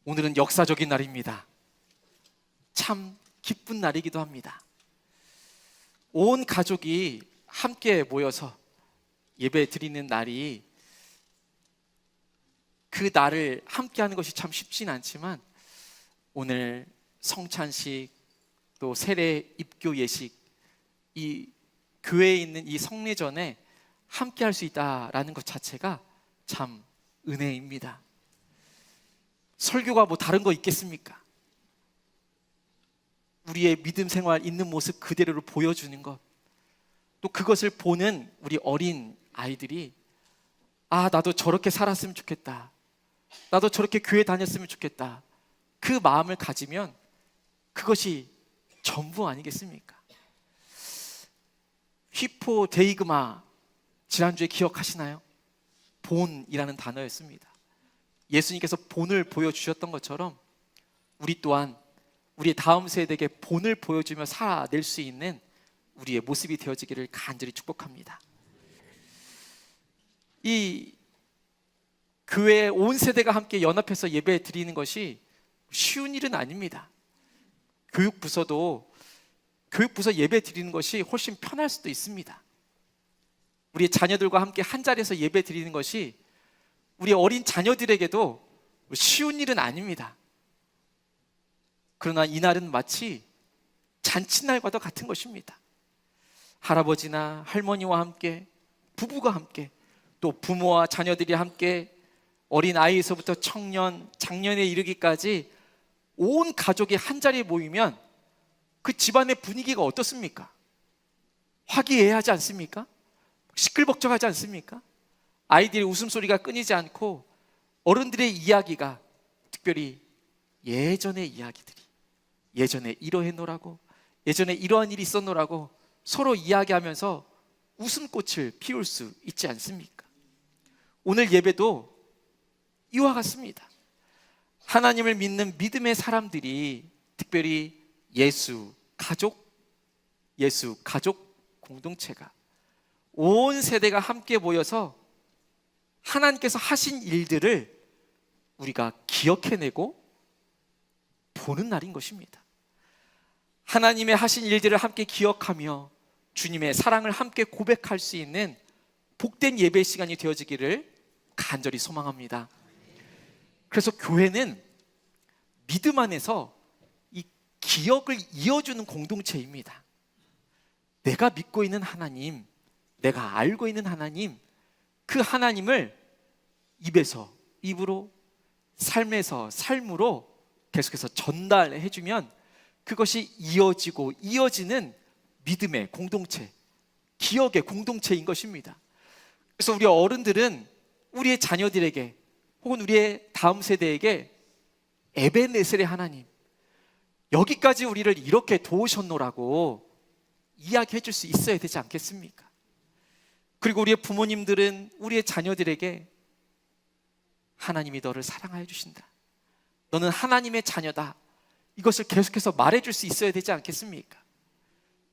오늘은 역사적인 날입니다. 참 기쁜 날이기도 합니다. 온 가족이 함께 모여서 예배 드리는 날이, 그 날을 함께 하는 것이 참 쉽진 않지만 오늘 성찬식, 또 세례 입교 예식, 이 교회에 있는 이 성례전에 함께 할 수 있다라는 것 자체가 참 은혜입니다. 설교가 뭐 다른 거 있겠습니까? 우리의 믿음 생활 있는 모습 그대로를 보여주는 것, 또 그것을 보는 우리 어린 아이들이 나도 저렇게 살았으면 좋겠다, 나도 저렇게 교회 다녔으면 좋겠다, 그 마음을 가지면 그것이 전부 아니겠습니까? 휘포데이그마, 지난주에 기억하시나요? 본이라는 단어였습니다. 예수님께서 본을 보여주셨던 것처럼 우리 또한 우리의 다음 세대에게 본을 보여주며 살아낼 수 있는 우리의 모습이 되어지기를 간절히 축복합니다. 이 교회 온 세대가 함께 연합해서 예배 드리는 것이 쉬운 일은 아닙니다. 교육부서 예배 드리는 것이 훨씬 편할 수도 있습니다. 우리의 자녀들과 함께 한 자리에서 예배 드리는 것이 우리 어린 자녀들에게도 쉬운 일은 아닙니다. 그러나 이날은 마치 잔칫날과도 같은 것입니다. 할아버지나 할머니와 함께, 부부가 함께, 또 부모와 자녀들이 함께, 어린 아이에서부터 청년, 장년에 이르기까지 온 가족이 한 자리에 모이면 그 집안의 분위기가 어떻습니까? 화기애애하지 않습니까? 시끌벅적하지 않습니까? 아이들의 웃음소리가 끊이지 않고 어른들의 이야기가, 특별히 예전의 이야기들이, 예전에 이러했노라고, 예전에 이러한 일이 있었노라고 서로 이야기하면서 웃음꽃을 피울 수 있지 않습니까? 오늘 예배도 이와 같습니다. 하나님을 믿는 믿음의 사람들이, 특별히 예수 가족 공동체가, 온 세대가 함께 모여서 하나님께서 하신 일들을 우리가 기억해내고 보는 날인 것입니다. 하나님의 하신 일들을 함께 기억하며 주님의 사랑을 함께 고백할 수 있는 복된 예배 시간이 되어지기를 간절히 소망합니다. 그래서 교회는 믿음 안에서 이 기억을 이어주는 공동체입니다. 내가 믿고 있는 하나님, 내가 알고 있는 하나님, 그 하나님을 입에서 입으로, 삶에서 삶으로 계속해서 전달해주면 그것이 이어지고 이어지는 믿음의 공동체, 기억의 공동체인 것입니다. 그래서 우리 어른들은 우리의 자녀들에게 혹은 우리의 다음 세대에게 에베네셀의 하나님, 여기까지 우리를 이렇게 도우셨노라고 이야기해 줄 수 있어야 되지 않겠습니까? 그리고 우리의 부모님들은 우리의 자녀들에게 하나님이 너를 사랑하여 주신다, 너는 하나님의 자녀다, 이것을 계속해서 말해줄 수 있어야 되지 않겠습니까?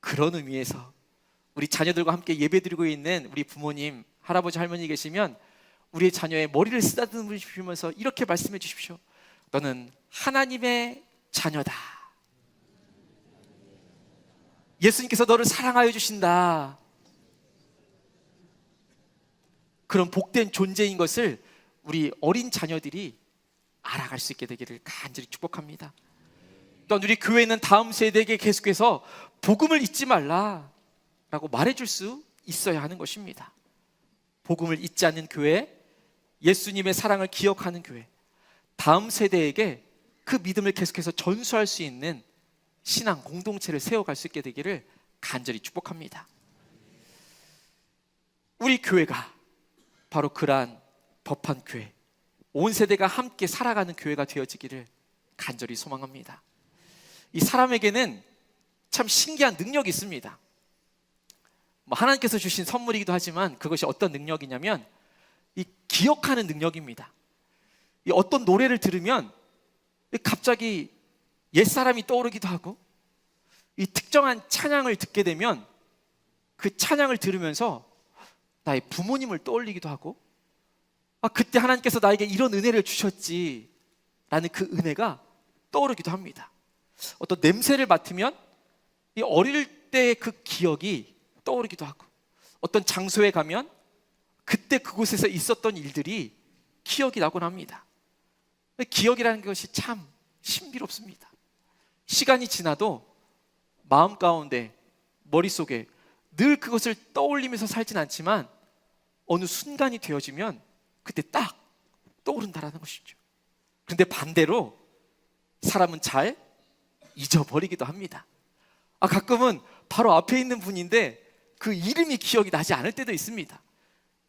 그런 의미에서 우리 자녀들과 함께 예배드리고 있는 우리 부모님, 할아버지, 할머니 계시면 우리의 자녀의 머리를 쓰다듬으시면서 이렇게 말씀해 주십시오. 너는 하나님의 자녀다. 예수님께서 너를 사랑하여 주신다. 그런 복된 존재인 것을 우리 어린 자녀들이 알아갈 수 있게 되기를 간절히 축복합니다. 또한 우리 교회는 다음 세대에게 계속해서 복음을 잊지 말라라고 말해줄 수 있어야 하는 것입니다. 복음을 잊지 않는 교회, 예수님의 사랑을 기억하는 교회, 다음 세대에게 그 믿음을 계속해서 전수할 수 있는 신앙 공동체를 세워갈 수 있게 되기를 간절히 축복합니다. 우리 교회가 바로 그러한 법한 교회, 온 세대가 함께 살아가는 교회가 되어지기를 간절히 소망합니다. 이 사람에게는 참 신기한 능력이 있습니다. 하나님께서 주신 선물이기도 하지만 그것이 어떤 능력이냐면 이 기억하는 능력입니다. 이 어떤 노래를 들으면 갑자기 옛사람이 떠오르기도 하고, 이 특정한 찬양을 듣게 되면 그 찬양을 들으면서 나의 부모님을 떠올리기도 하고, 그때 하나님께서 나에게 이런 은혜를 주셨지, 그 은혜가 떠오르기도 합니다. 어떤 냄새를 맡으면 이 어릴 때의 그 기억이 떠오르기도 하고, 어떤 장소에 가면 그때 그곳에서 있었던 일들이 기억이 나곤 합니다. 기억이라는 것이 참 신비롭습니다. 시간이 지나도 마음 가운데, 머릿속에 늘 그것을 떠올리면서 살진 않지만 어느 순간이 되어지면 그때 딱 떠오른다라는 것이죠. 그런데 반대로 사람은 잘 잊어버리기도 합니다. 가끔은 바로 앞에 있는 분인데 그 이름이 기억이 나지 않을 때도 있습니다.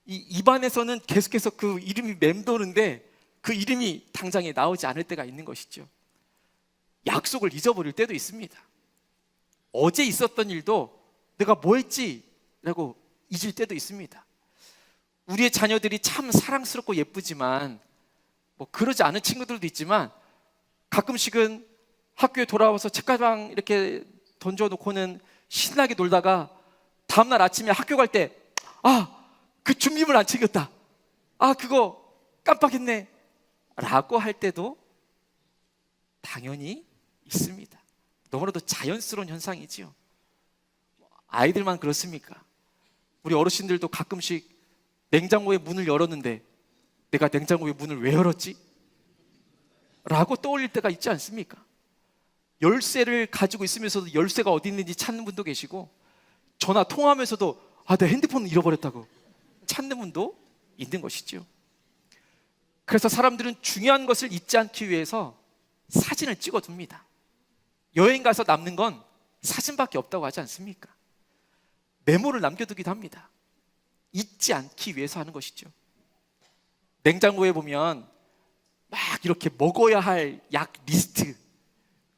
이 입안에서는 계속해서 그 이름이 맴도는데 그 이름이 당장에 나오지 않을 때가 있는 것이죠. 약속을 잊어버릴 때도 있습니다. 어제 있었던 일도 내가 뭐 했지? 라고 잊을 때도 있습니다. 우리의 자녀들이 참 사랑스럽고 예쁘지만, 그러지 않은 친구들도 있지만, 가끔씩은 학교에 돌아와서 책가방 이렇게 던져놓고는 신나게 놀다가 다음날 아침에 학교 갈 때, 그 준비물 안 챙겼다, 그거 깜빡했네 라고 할 때도 당연히 있습니다. 너무나도 자연스러운 현상이지요. 아이들만 그렇습니까? 우리 어르신들도 가끔씩 냉장고의 문을 열었는데 내가 냉장고의 문을 왜 열었지? 라고 떠올릴 때가 있지 않습니까? 열쇠를 가지고 있으면서도 열쇠가 어디 있는지 찾는 분도 계시고, 전화 통화하면서도 내 핸드폰을 잃어버렸다고 찾는 분도 있는 것이죠. 그래서 사람들은 중요한 것을 잊지 않기 위해서 사진을 찍어둡니다. 여행 가서 남는 건 사진밖에 없다고 하지 않습니까? 메모를 남겨두기도 합니다. 잊지 않기 위해서 하는 것이죠. 냉장고에 보면 막 이렇게 먹어야 할 약 리스트,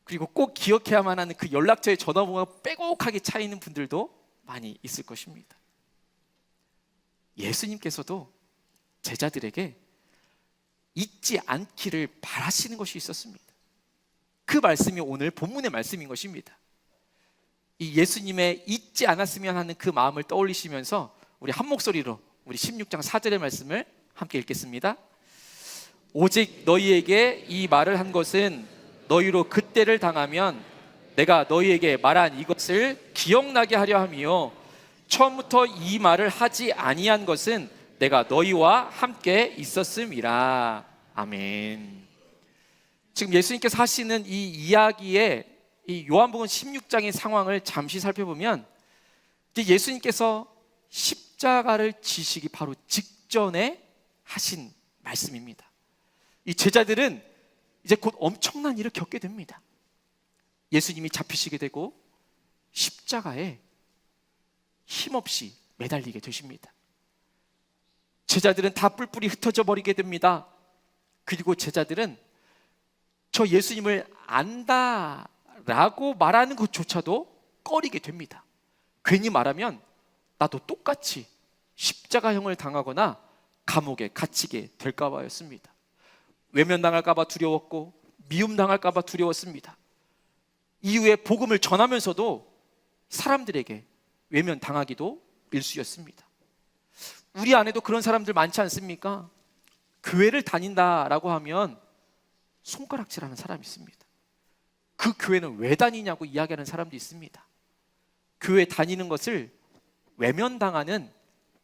그리고 꼭 기억해야만 하는 그 연락처의 전화번호가 빼곡하게 차 있는 분들도 많이 있을 것입니다. 예수님께서도 제자들에게 잊지 않기를 바라시는 것이 있었습니다. 그 말씀이 오늘 본문의 말씀인 것입니다. 이 예수님의 잊지 않았으면 하는 그 마음을 떠올리시면서 우리 한 목소리로 우리 16장 4절의 말씀을 함께 읽겠습니다. 오직 너희에게 이 말을 한 것은 너희로 그때를 당하면 내가 너희에게 말한 이것을 기억나게 하려 함이요, 처음부터 이 말을 하지 아니한 것은 내가 너희와 함께 있었음이라. 아멘. 지금 예수님께서 하시는 이 이야기의 이 요한복음 16장의 상황을 잠시 살펴보면, 이제 예수님께서 십자가를 지시기 바로 직전에 하신 말씀입니다. 이 제자들은 이제 곧 엄청난 일을 겪게 됩니다. 예수님이 잡히시게 되고 십자가에 힘없이 매달리게 되십니다. 제자들은 다 뿔뿔이 흩어져 버리게 됩니다. 그리고 제자들은 저 예수님을 안다라고 말하는 것조차도 꺼리게 됩니다. 괜히 말하면 나도 똑같이 십자가형을 당하거나 감옥에 갇히게 될까 봐였습니다. 외면당할까 봐 두려웠고 미움당할까 봐 두려웠습니다. 이후에 복음을 전하면서도 사람들에게 외면당하기도 일쑤였습니다. 우리 안에도 그런 사람들 많지 않습니까? 교회를 다닌다라고 하면 손가락질하는 사람이 있습니다. 그 교회는 왜 다니냐고 이야기하는 사람도 있습니다. 교회 다니는 것을 외면당하는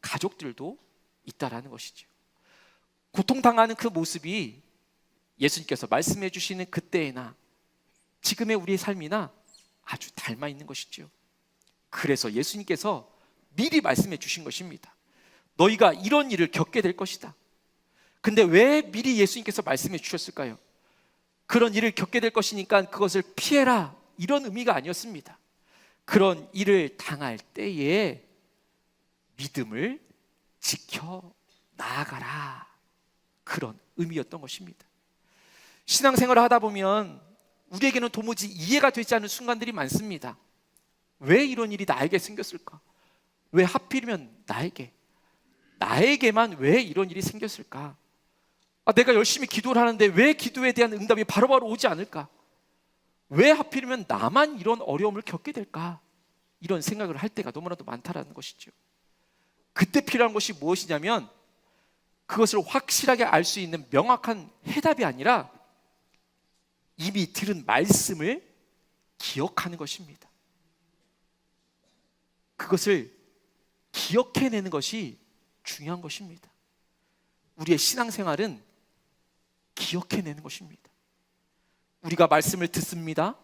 가족들도 있다라는 것이죠. 고통당하는 그 모습이 예수님께서 말씀해 주시는 그때나 지금의 우리의 삶이나 아주 닮아 있는 것이죠. 그래서 예수님께서 미리 말씀해 주신 것입니다. 너희가 이런 일을 겪게 될 것이다. 근데 왜 미리 예수님께서 말씀해 주셨을까요? 그런 일을 겪게 될 것이니까 그것을 피해라, 이런 의미가 아니었습니다. 그런 일을 당할 때에 믿음을 지켜 나아가라, 그런 의미였던 것입니다. 신앙생활을 하다 보면 우리에게는 도무지 이해가 되지 않는 순간들이 많습니다. 왜 이런 일이 나에게 생겼을까? 왜 하필이면 나에게만 왜 이런 일이 생겼을까? 내가 열심히 기도를 하는데 왜 기도에 대한 응답이 바로바로 오지 않을까? 왜 하필이면 나만 이런 어려움을 겪게 될까? 이런 생각을 할 때가 너무나도 많다라는 것이죠. 그때 필요한 것이 무엇이냐면 그것을 확실하게 알 수 있는 명확한 해답이 아니라 이미 들은 말씀을 기억하는 것입니다. 그것을 기억해내는 것이 중요한 것입니다. 우리의 신앙생활은 기억해내는 것입니다. 우리가 말씀을 듣습니다.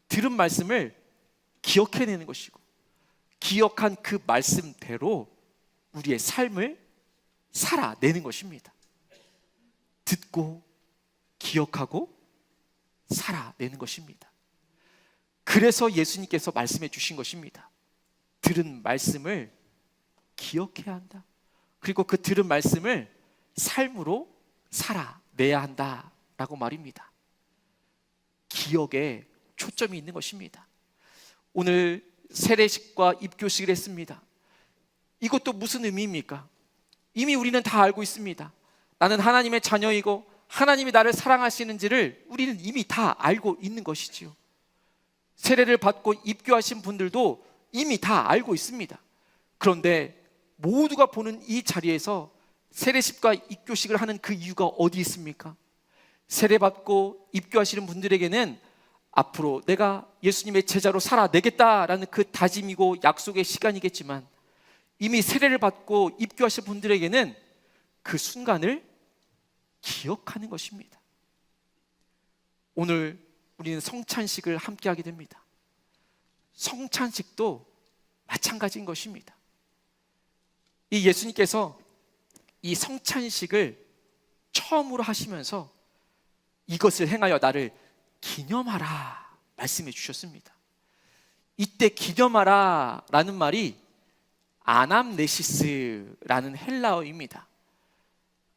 들은 말씀을 기억해내는 것이고, 기억한 그 말씀대로 우리의 삶을 살아내는 것입니다. 듣고 기억하고 살아내는 것입니다. 그래서 예수님께서 말씀해 주신 것입니다. 들은 말씀을 기억해야 한다. 그리고 그 들은 말씀을 삶으로 살아내야 한다라고 말입니다. 기억에 초점이 있는 것입니다. 오늘 세례식과 입교식을 했습니다. 이것도 무슨 의미입니까? 이미 우리는 다 알고 있습니다. 나는 하나님의 자녀이고 하나님이 나를 사랑하시는지를 우리는 이미 다 알고 있는 것이지요. 세례를 받고 입교하신 분들도 이미 다 알고 있습니다. 그런데 모두가 보는 이 자리에서 세례식과 입교식을 하는 그 이유가 어디 있습니까? 세례받고 입교하시는 분들에게는 앞으로 내가 예수님의 제자로 살아내겠다라는 그 다짐이고 약속의 시간이겠지만, 이미 세례를 받고 입교하신 분들에게는 그 순간을 기억하는 것입니다. 오늘 우리는 성찬식을 함께 하게 됩니다. 성찬식도 마찬가지인 것입니다. 이 예수님께서 이 성찬식을 처음으로 하시면서 이것을 행하여 나를 기념하라 말씀해 주셨습니다. 이때 기념하라 라는 말이 아남네시스라는 헬라어입니다.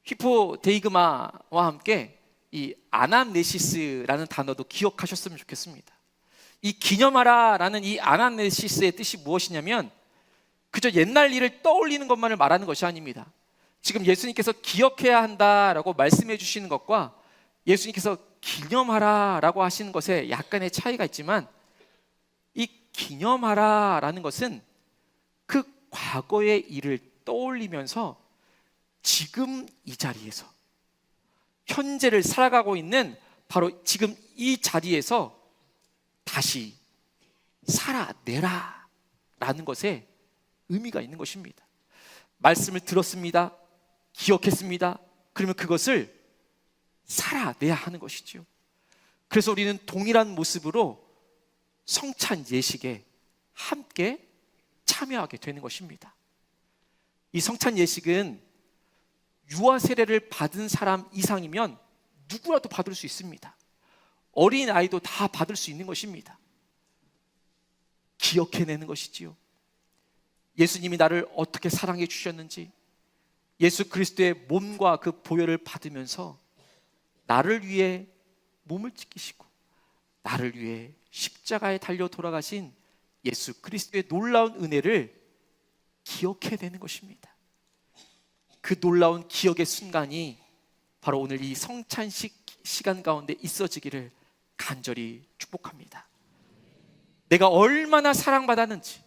히포데이그마와 함께 이 아남네시스라는 단어도 기억하셨으면 좋겠습니다. 이 기념하라 라는 이 아남네시스의 뜻이 무엇이냐면 그저 옛날 일을 떠올리는 것만을 말하는 것이 아닙니다. 지금 예수님께서 기억해야 한다라고 말씀해 주시는 것과 예수님께서 기념하라 라고 하시는 것에 약간의 차이가 있지만, 이 기념하라 라는 것은 그 과거의 일을 떠올리면서 지금 이 자리에서 현재를 살아가고 있는 바로 지금 이 자리에서 다시 살아내라 라는 것에 의미가 있는 것입니다. 말씀을 들었습니다. 기억했습니다. 그러면 그것을 살아내야 하는 것이죠. 그래서 우리는 동일한 모습으로 성찬 예식에 함께 참여하게 되는 것입니다. 이 성찬 예식은 유아 세례를 받은 사람 이상이면 누구라도 받을 수 있습니다. 어린 아이도 다 받을 수 있는 것입니다. 기억해내는 것이지요. 예수님이 나를 어떻게 사랑해 주셨는지, 예수 그리스도의 몸과 그 보혈을 받으면서 나를 위해 몸을 찢기시고 나를 위해 십자가에 달려 돌아가신 예수 그리스도의 놀라운 은혜를 기억해내는 것입니다. 그 놀라운 기억의 순간이 바로 오늘 이 성찬식 시간 가운데 있어지기를 간절히 축복합니다. 내가 얼마나 사랑받았는지,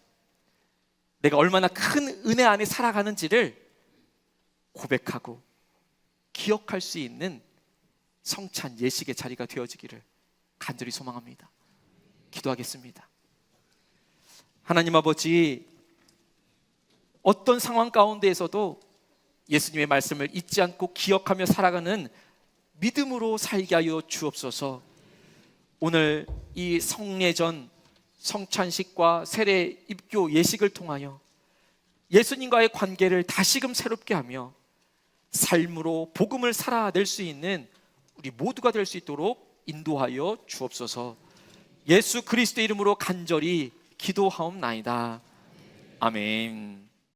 내가 얼마나 큰 은혜 안에 살아가는지를 고백하고 기억할 수 있는 성찬 예식의 자리가 되어지기를 간절히 소망합니다. 기도하겠습니다. 하나님 아버지, 어떤 상황 가운데에서도 예수님의 말씀을 잊지 않고 기억하며 살아가는 믿음으로 살게 하여 주옵소서. 오늘 이 성례전 성찬식과 세례 입교 예식을 통하여 예수님과의 관계를 다시금 새롭게 하며 삶으로 복음을 살아낼 수 있는 우리 모두가 될 수 있도록 인도하여 주옵소서. 예수 그리스도의 이름으로 간절히 기도하옵나이다. 아멘.